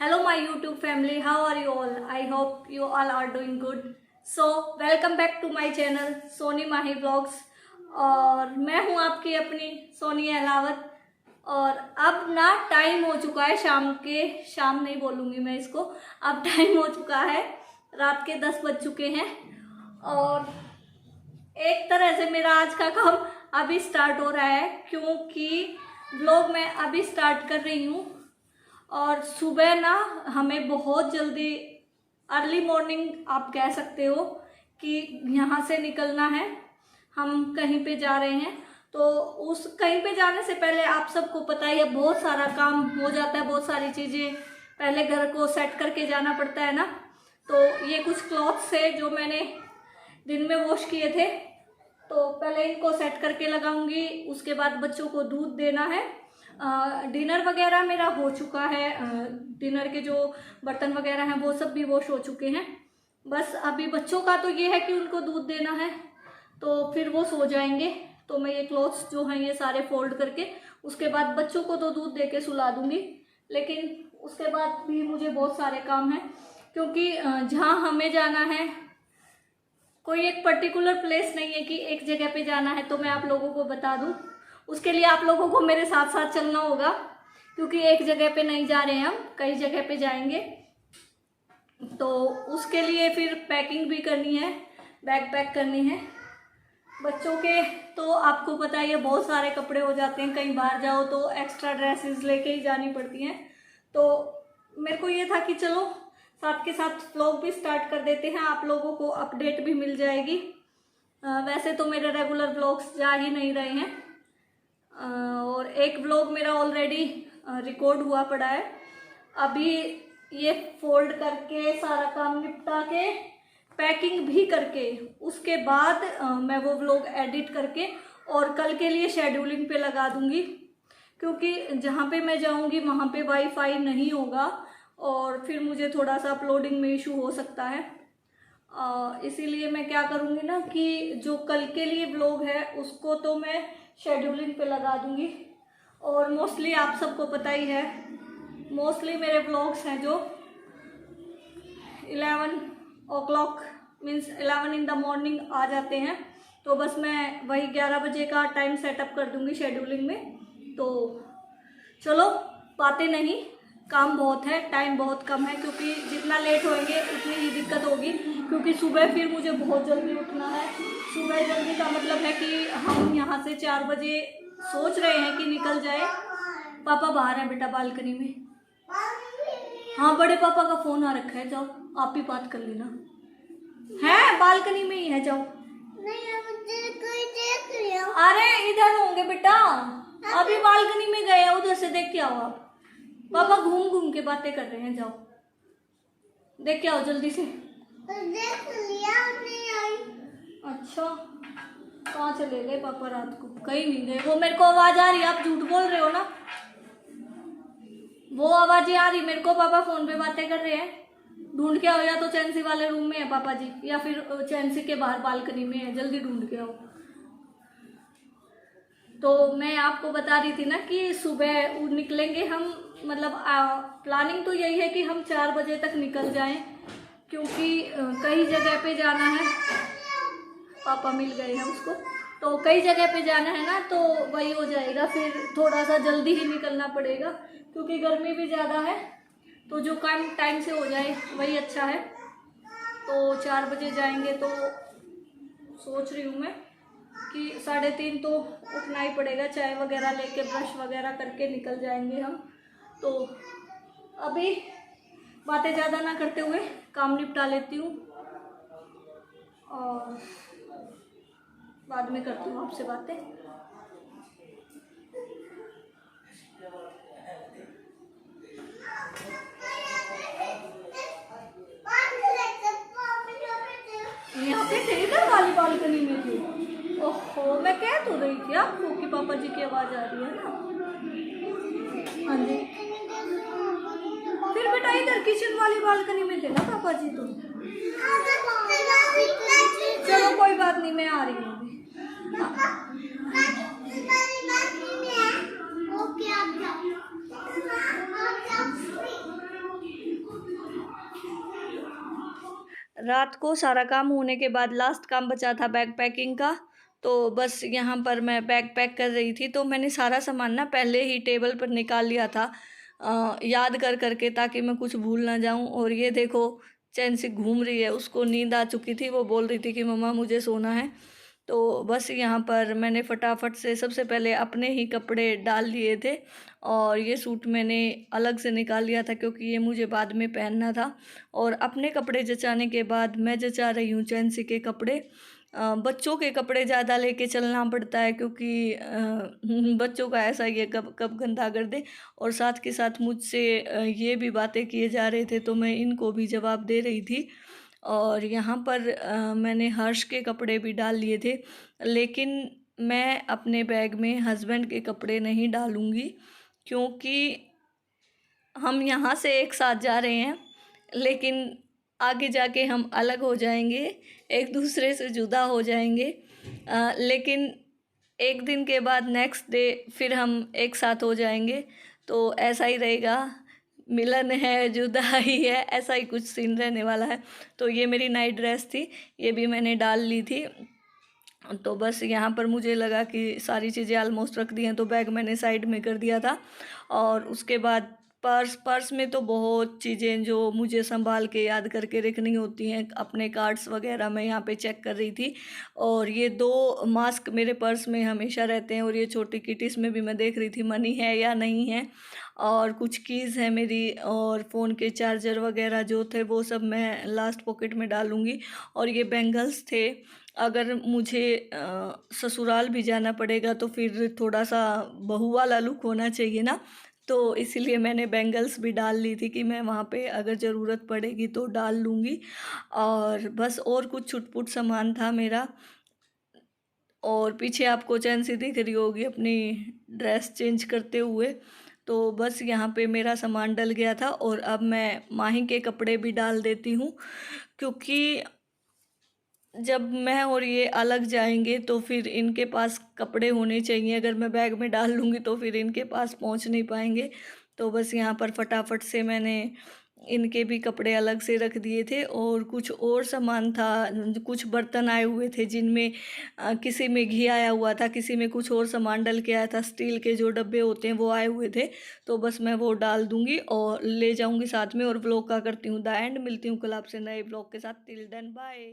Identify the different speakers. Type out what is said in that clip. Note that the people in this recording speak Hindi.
Speaker 1: Hello my YouTube family, how are you all? I hope you all are doing good. So welcome back to my channel Soni Mahi blogs. और मैं हूँ आपकी अपनी सोनी अहलावत। और अब ना टाइम हो चुका है शाम नहीं बोलूँगी मैं इसको, अब टाइम हो चुका है, रात के 10 बज चुके हैं। और एक तरह से मेरा आज का काम अभी स्टार्ट हो रहा है, क्योंकि ब्लॉग मैं अभी स्टार्ट कर रही हूँ। और सुबह ना हमें बहुत जल्दी अर्ली मॉर्निंग आप कह सकते हो कि यहाँ से निकलना है, हम कहीं पे जा रहे हैं। तो उस कहीं पे जाने से पहले आप सबको पता है बहुत सारा काम हो जाता है, बहुत सारी चीज़ें पहले घर को सेट करके जाना पड़ता है ना। तो ये कुछ क्लॉथ्स है जो मैंने दिन में वॉश किए थे, तो पहले इनको सेट करके लगाऊंगी। उसके बाद बच्चों को दूध देना है। डिनर वगैरह मेरा हो चुका है, डिनर के जो बर्तन वगैरह हैं वो सब भी वॉश हो चुके हैं। बस अभी बच्चों का तो ये है कि उनको दूध देना है, तो फिर वो सो जाएंगे। तो मैं ये क्लॉथ्स जो हैं ये सारे फोल्ड करके उसके बाद बच्चों को तो दूध दे के सुला दूंगी। लेकिन उसके बाद भी मुझे बहुत सारे काम हैं, क्योंकि जहाँ हमें जाना है कोई एक पर्टिकुलर प्लेस नहीं है कि एक जगह पे जाना है। तो मैं आप लोगों को बता दूं, उसके लिए आप लोगों को मेरे साथ साथ चलना होगा, क्योंकि एक जगह पे नहीं जा रहे हैं, हम कई जगह पे जाएंगे। तो उसके लिए फिर पैकिंग भी करनी है, बैग पैक करनी है। बच्चों के तो आपको पता है ये बहुत सारे कपड़े हो जाते हैं, कहीं बाहर जाओ तो एक्स्ट्रा ड्रेसेस लेके ही जानी पड़ती हैं। तो मेरे को ये था कि चलो साथ के साथ व्लॉग भी स्टार्ट कर देते हैं, आप लोगों को अपडेट भी मिल जाएगी। वैसे तो मेरे रेगुलर व्लॉग्स जा ही नहीं रहे हैं, और एक व्लॉग मेरा ऑलरेडी रिकॉर्ड हुआ पड़ा है। अभी ये फोल्ड करके सारा काम निपटा के पैकिंग भी करके उसके बाद मैं वो व्लॉग एडिट करके और कल के लिए शेड्यूलिंग पे लगा दूंगी, क्योंकि जहाँ पे मैं जाऊँगी वहाँ पे वाईफाई नहीं होगा और फिर मुझे थोड़ा सा अपलोडिंग में इशू हो सकता है। इसीलिए मैं क्या करूँगी ना कि जो कल के लिए व्लॉग है उसको तो मैं शेड्यूलिंग पे लगा दूंगी। और मोस्टली आप सबको पता ही है, मोस्टली मेरे व्लॉग्स हैं जो 11 o'clock means 11 in the morning आ जाते हैं। तो बस मैं वही 11 बजे का टाइम सेटअप कर दूंगी शेड्यूलिंग में। तो चलो बातें नहीं, काम बहुत है, टाइम बहुत कम है, क्योंकि जितना लेट होएंगे उतनी ही दिक्कत होगी। क्योंकि सुबह फिर मुझे बहुत जल्दी उठना है। सुबह जल्दी का मतलब है कि हम यहाँ से 4 बजे सोच रहे हैं कि निकल जाए। पापा बाहर है बेटा बालकनी में। हाँ बड़े पापा का फोन आ रखा है, जाओ आप ही बात कर लेना। है बालकनी में ही है, जाओ। नहीं मुझे कोई देख लिया। अरे इधर होंगे बेटा, अभी बालकनी में गए, उधर से देख के आओ आप। पापा घूम घूम के बातें कर रहे हैं, जाओ देख के आओ जल्दी से। देख लिया नहीं आई। अच्छा कहाँ चले गए पापा रात को? कहीं नहीं गए, वो मेरे को आवाज आ रही है, आप झूठ बोल रहे हो ना, वो आवाजें आ रही मेरे को। पापा फोन पे बातें कर रहे हैं, ढूंढ के आओ, या तो चैंसी वाले रूम में है पापा जी, या फिर चैंसी के बाहर बालकनी में है, जल्दी ढूंढ के आओ। तो मैं आपको बता रही थी ना कि सुबह निकलेंगे हम, मतलब प्लानिंग तो यही है कि हम 4 बजे तक निकल जाएं, क्योंकि कई जगह पे जाना है। पापा मिल गए हैं उसको, तो कई जगह पे जाना है ना, तो वही हो जाएगा, फिर थोड़ा सा जल्दी ही निकलना पड़ेगा, क्योंकि गर्मी भी ज़्यादा है। तो जो काम टाइम से हो जाए वही अच्छा है। तो 4 बजे जाएंगे, तो सोच रही हूँ मैं कि 3:30 तो उठना ही पड़ेगा, चाय वगैरह लेके ब्रश वगैरह करके निकल जाएंगे हम। तो अभी बातें ज़्यादा ना करते हुए काम निपटा लेती हूँ, और बाद में करती हूँ आपसे बातें। यहाँ पे थे, इधर वाली बालकनी में थे। ओहो मैं कह तो रही थी आपको कि पापा जी की आवाज आ रही है ना। हाँ जी, फिर बेटा इधर किचन वाली बालकनी में थे ना पापा जी। तो चलो कोई बात नहीं, मैं आ रही हूँ अभी। रात को सारा काम होने के बाद लास्ट काम बचा था बैग पैकिंग का। तो बस यहाँ पर मैं बैग पैक कर रही थी, तो मैंने सारा सामान ना पहले ही टेबल पर निकाल लिया था याद कर करके, ताकि मैं कुछ भूल ना जाऊँ। और ये देखो चैन से घूम रही है, उसको नींद आ चुकी थी, वो बोल रही थी कि मम्मा मुझे सोना है। तो बस यहाँ पर मैंने फटाफट से सबसे पहले अपने ही कपड़े डाल लिए थे, और ये सूट मैंने अलग से निकाल लिया था क्योंकि ये मुझे बाद में पहनना था। और अपने कपड़े जचाने के बाद मैं जचा रही हूँ चैंसी के कपड़े। बच्चों के कपड़े ज़्यादा लेके चलना पड़ता है क्योंकि बच्चों का ऐसा ही है, कब कब गंदा कर दे। और साथ के साथ मुझसे ये भी बातें किए जा रहे थे, तो मैं इनको भी जवाब दे रही थी। और यहाँ पर मैंने हर्ष के कपड़े भी डाल लिए थे, लेकिन मैं अपने बैग में हस्बैंड के कपड़े नहीं डालूँगी क्योंकि हम यहाँ से एक साथ जा रहे हैं, लेकिन आगे जाके हम अलग हो जाएंगे, एक दूसरे से जुदा हो जाएंगे। लेकिन एक दिन के बाद नेक्स्ट डे फिर हम एक साथ हो जाएंगे, तो ऐसा ही रहेगा। मिलन है, जुदाई है, ऐसा ही कुछ सीन रहने वाला है। तो ये मेरी नाइट ड्रेस थी, ये भी मैंने डाल ली थी। तो बस यहाँ पर मुझे लगा कि सारी चीज़ें ऑलमोस्ट रख दी हैं, तो बैग मैंने साइड में कर दिया था। और उसके बाद पर्स में तो बहुत चीज़ें जो मुझे संभाल के याद करके रखनी होती हैं, अपने कार्ड्स वगैरह मैं यहाँ पे चेक कर रही थी। और ये 2 मास्क मेरे पर्स में हमेशा रहते हैं, और ये छोटी किटीस में भी मैं देख रही थी मनी है या नहीं है। और कुछ कीज़ है मेरी, और फ़ोन के चार्जर वगैरह जो थे वो सब मैं लास्ट पॉकेट में डालूँगी। और ये बैंगल्स थे, अगर मुझे ससुराल भी जाना पड़ेगा तो फिर थोड़ा सा बहू वाला लुक होना चाहिए ना, तो इसीलिए मैंने बैंगल्स भी डाल ली थी कि मैं वहाँ पे अगर ज़रूरत पड़ेगी तो डाल लूँगी। और बस और कुछ छुट-पुट सामान था मेरा। और पीछे आपको चैंसी दिख रही होगी अपनी ड्रेस चेंज करते हुए। तो बस यहाँ पे मेरा सामान डल गया था, और अब मैं माही के कपड़े भी डाल देती हूँ क्योंकि जब मैं और ये अलग जाएंगे तो फिर इनके पास कपड़े होने चाहिए। अगर मैं बैग में डाल लूँगी तो फिर इनके पास पहुँच नहीं पाएंगे। तो बस यहाँ पर फटाफट से मैंने इनके भी कपड़े अलग से रख दिए थे। और कुछ और सामान था, कुछ बर्तन आए हुए थे जिनमें किसी में घी आया हुआ था, किसी में कुछ और सामान डल के आया था, स्टील के जो डब्बे होते हैं वो आए हुए थे। तो बस मैं वो डाल दूँगी और ले जाऊँगी साथ में। और व्लॉग का करती हूँ द एंड। मिलती हूँ कल आपसे नए व्लॉग के साथ। Till then bye.